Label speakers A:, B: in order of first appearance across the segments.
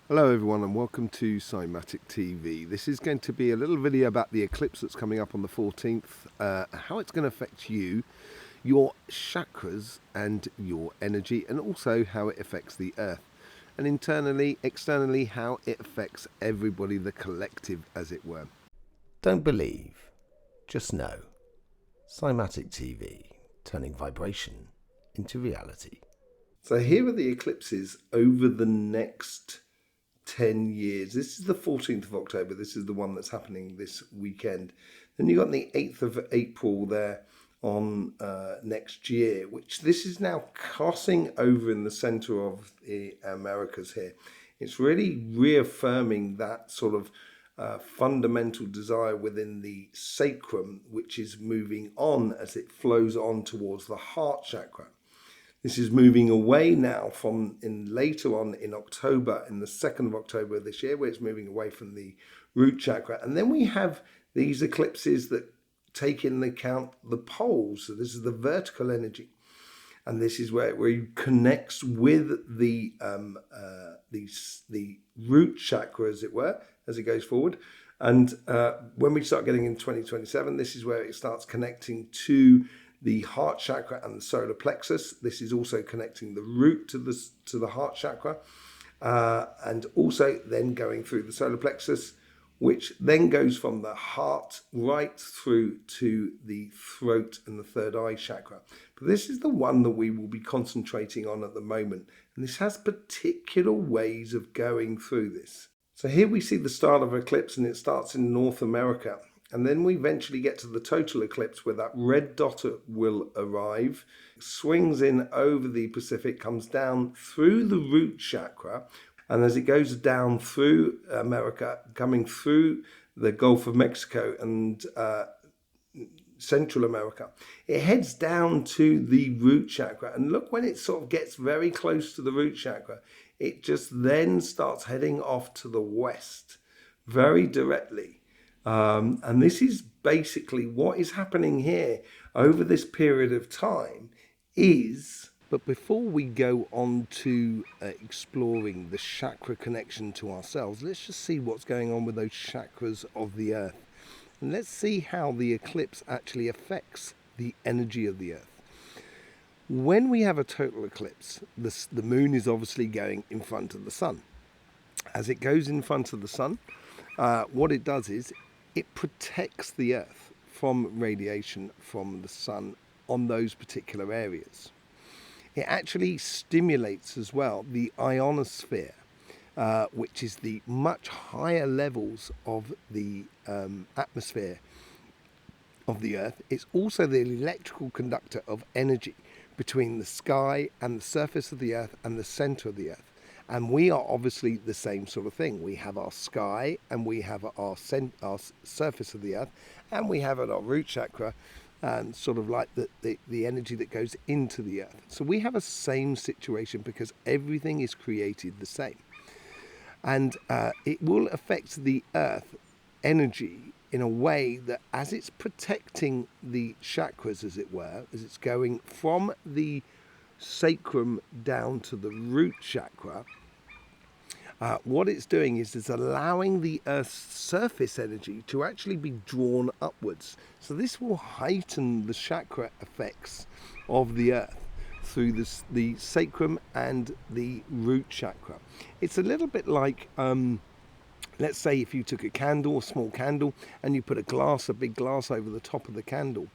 A: Hello everyone and welcome to Cymatic TV. This is going to be a little video about the eclipse that's coming up on the 14th, how it's going to affect you, your chakras and your energy, and also how it affects the earth. And internally, externally, how it affects everybody, the collective as it were.
B: Don't believe, just know. Cymatic TV, turning vibration into reality.
A: So here are the eclipses over the next 10 years. This is the 14th of October. This is the one that's happening this weekend. Then you've got the 8th of April there on next year, which this is now crossing over in the center of the Americas here. It's really reaffirming that sort of fundamental desire within the sacrum, which is moving on as it flows on towards the heart chakra. This is moving away now from later on in October, in the 2nd of October this year, where it's moving away from the root chakra. And then we have these eclipses that take into account the poles. So this is the vertical energy. And this is where it connects with the root chakra, as it were, as it goes forward. And when we start getting in 2027, this is where it starts connecting to the heart chakra and the solar plexus. This is also connecting the root to the heart chakra, and also then going through the solar plexus, which then goes from the heart right through to the throat and the third eye chakra. But this is the one that we will be concentrating on at the moment, and this has particular ways of going through this. So here we see the start of eclipse, and it starts in North America. And then we eventually get to the total eclipse where that red dot will arrive, swings in over the Pacific, comes down through the root chakra. And as it goes down through America, coming through the Gulf of Mexico and Central America, it heads down to the root chakra. And look, when it sort of gets very close to the root chakra, it just then starts heading off to the west very directly. And this is basically what is happening here over this period of time is... But before we go on to exploring the chakra connection to ourselves, let's just see what's going on with those chakras of the earth. And let's see how the eclipse actually affects the energy of the earth. When we have a total eclipse, the moon is obviously going in front of the sun. As it goes in front of the sun, what it does is it protects the earth from radiation from the sun on those particular areas. It actually stimulates as well the ionosphere, which is the much higher levels of the atmosphere of the earth. It's also the electrical conductor of energy between the sky and the surface of the earth and the center of the earth. And we are obviously the same sort of thing. We have our sky and we have our surface of the earth, and we have our root chakra and sort of like the energy that goes into the earth. So we have a same situation because everything is created the same. And it will affect the earth energy in a way that as it's protecting the chakras, as it were, as it's going from the sacrum down to the root chakra, what it's doing is it's allowing the Earth's surface energy to actually be drawn upwards. So this will heighten the chakra effects of the Earth through the sacrum and the root chakra. It's a little bit like, let's say if you took a candle, a small candle, and you put a big glass over the top of the candle.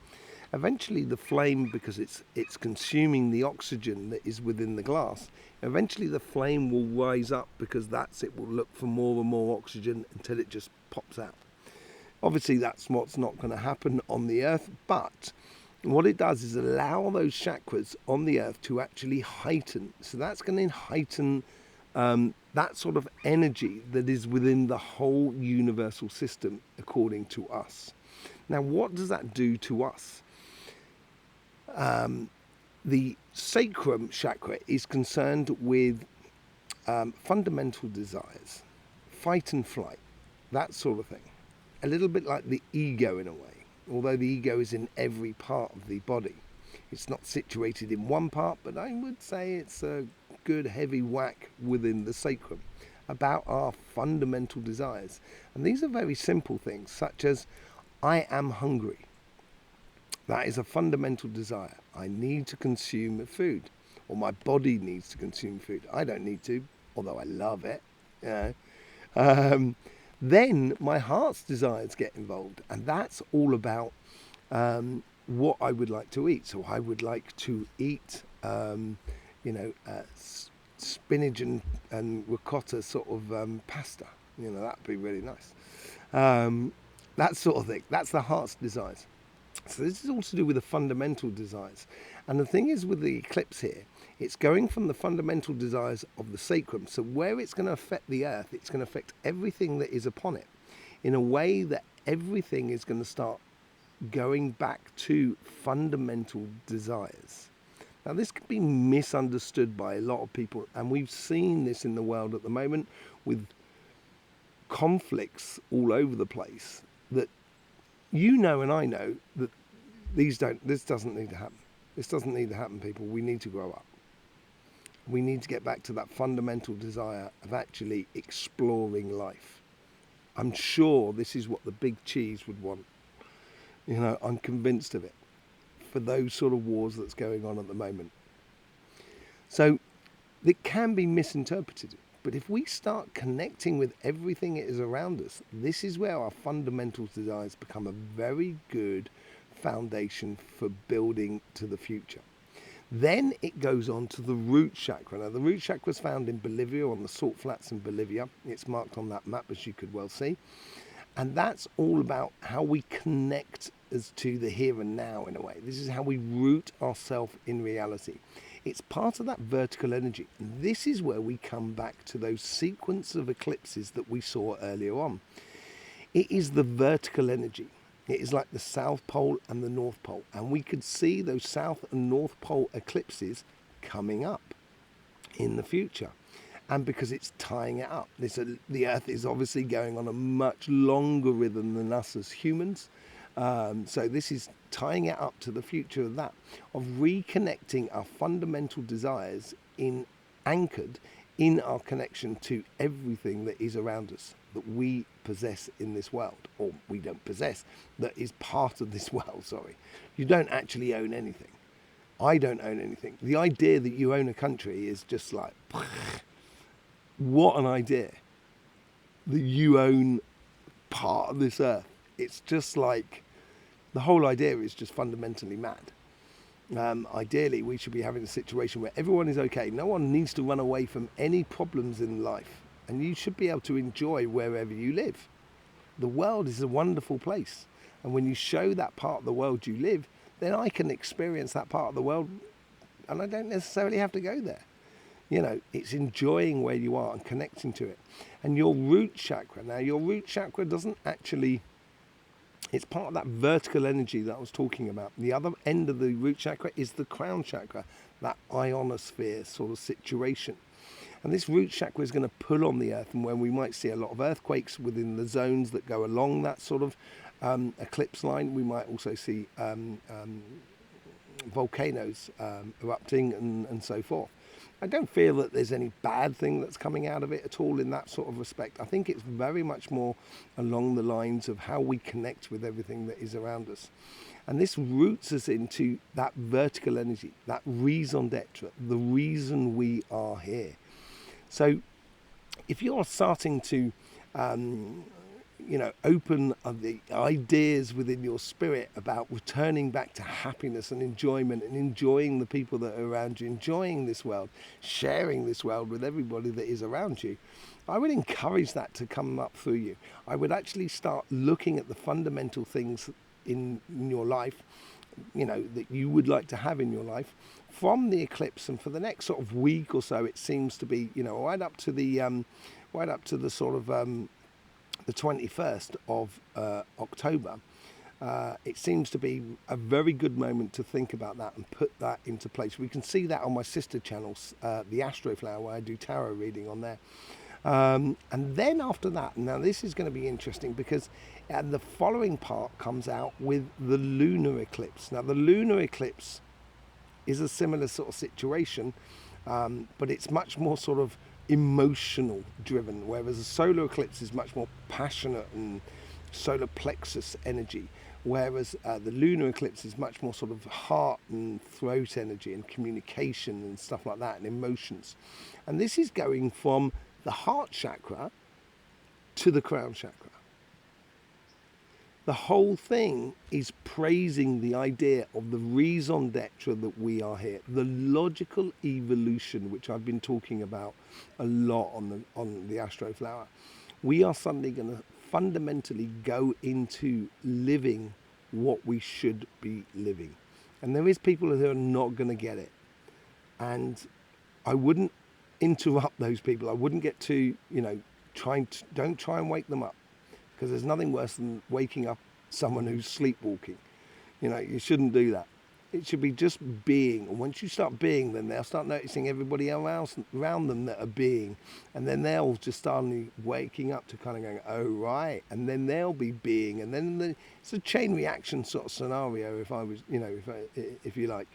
A: Eventually the flame, because it's consuming the oxygen that is within the glass, eventually the flame will rise up because it will look for more and more oxygen until it just pops out. Obviously that's what's not going to happen on the earth, but what it does is allow those chakras on the earth to actually heighten. So that's going to heighten that sort of energy that is within the whole universal system according to us. Now what does that do to us? The sacrum chakra is concerned with fundamental desires, fight and flight, that sort of thing. A little bit like the ego in a way, although the ego is in every part of the body. It's not situated in one part, but I would say it's a good heavy whack within the sacrum. about our fundamental desires. And these are very simple things, such as, I am hungry. That is a fundamental desire. I need to consume food, or my body needs to consume food. I don't need to, although I love it. You know. Then my heart's desires get involved, and that's all about what I would like to eat. So I would like to eat, spinach and ricotta sort of pasta. You know, that'd be really nice. That sort of thing. That's the heart's desires. So this is all to do with the fundamental desires. And the thing is with the eclipse here, it's going from the fundamental desires of the sacrum. So where it's going to affect the earth, it's going to affect everything that is upon it in a way that everything is going to start going back to fundamental desires. Now this can be misunderstood by a lot of people, and we've seen this in the world at the moment with conflicts all over the place, that you know and I know that this doesn't need to happen. This doesn't need to happen, people. We need to grow up. We need to get back to that fundamental desire of actually exploring life. I'm sure this is what the big cheese would want. You know, I'm convinced of it, for those sort of wars that's going on at the moment. So it can be misinterpreted, but if we start connecting with everything that is around us, this is where our fundamental desires become a very good foundation for building to the future. Then it goes on to the root chakra. Now the root chakra is found in Bolivia, on the salt flats in Bolivia. It's marked on that map, as you could well see. And that's all about how we connect as to the here and now, in a way. This is how we root ourselves in reality. It's part of that vertical energy. And this is where we come back to those sequence of eclipses that we saw earlier on. It is the vertical energy. It is like the South Pole and the North Pole. And we could see those South and North Pole eclipses coming up in the future. And because it's tying it up, the Earth is obviously going on a much longer rhythm than us as humans. So this is tying it up to the future of that, of reconnecting our fundamental desires anchored in our connection to everything that is around us, that we possess in this world, or we don't possess, that is part of this world, sorry. You don't actually own anything. I don't own anything. The idea that you own a country is just like, what an idea, that you own part of this earth. It's just like, the whole idea is just fundamentally mad. Ideally, we should be having a situation where everyone is okay. No one needs to run away from any problems in life. And you should be able to enjoy wherever you live. The world is a wonderful place. And when you show that part of the world you live, then I can experience that part of the world, and I don't necessarily have to go there. You know, it's enjoying where you are and connecting to it. And your root chakra, now your root chakra doesn't actually, it's part of that vertical energy that I was talking about. The other end of the root chakra is the crown chakra, that ionosphere sort of situation. And this root chakra is going to pull on the earth, and when we might see a lot of earthquakes within the zones that go along that sort of eclipse line, we might also see volcanoes erupting and so forth. I don't feel that there's any bad thing that's coming out of it at all in that sort of respect. I think it's very much more along the lines of how we connect with everything that is around us. And this roots us into that vertical energy, that raison d'etre, the reason we are here. So if you're starting to open the ideas within your spirit about returning back to happiness and enjoyment, and enjoying the people that are around you, enjoying this world, sharing this world with everybody that is around you, I would encourage that to come up through you. I would actually start looking at the fundamental things in your life, that you would like to have in your life from the eclipse. And for the next sort of week or so, it seems to be, right up to the sort of the 21st of October, it seems to be a very good moment to think about that and put that into place. We can see that on my sister channels, the Astro Flower, where I do tarot reading on there. And then after that, now this is going to be interesting, because the following part comes out with the lunar eclipse. Now the lunar eclipse is a similar sort of situation, but it's much more sort of emotional driven, whereas a solar eclipse is much more passionate and solar plexus energy, whereas the lunar eclipse is much more sort of heart and throat energy and communication and stuff like that, and emotions. And this is going from the heart chakra to the crown chakra. The whole thing is praising the idea of the raison d'etre that we are here, the logical evolution, which I've been talking about a lot on the Astro Flower. We are suddenly going to fundamentally go into living what we should be living. And there is people who are not going to get it. And I wouldn't interrupt those people. I wouldn't get to, don't try and wake them up. Because there's nothing worse than waking up someone who's sleepwalking. You shouldn't do that. It should be just being. And once you start being, then they'll start noticing everybody else around them that are being. And then they'll just start waking up to kind of going, oh, right. And then they'll be being. And then it's a chain reaction sort of scenario, if I was, if you like.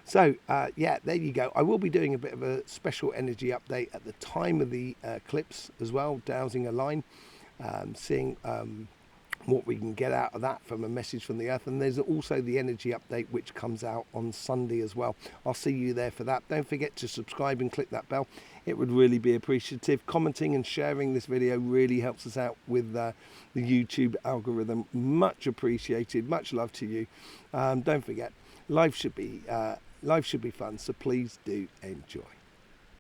A: So, there you go. I will be doing a bit of a special energy update at the time of the eclipse as well, dowsing a line. Seeing what we can get out of that from a message from the earth. And there's also the energy update, which comes out on Sunday as well. I'll see you there for that. Don't forget to subscribe and click that bell. It would really be appreciative. Commenting and sharing this video really helps us out with the YouTube algorithm. Much appreciated. Much love to you. Don't forget, life should be fun, so please do enjoy.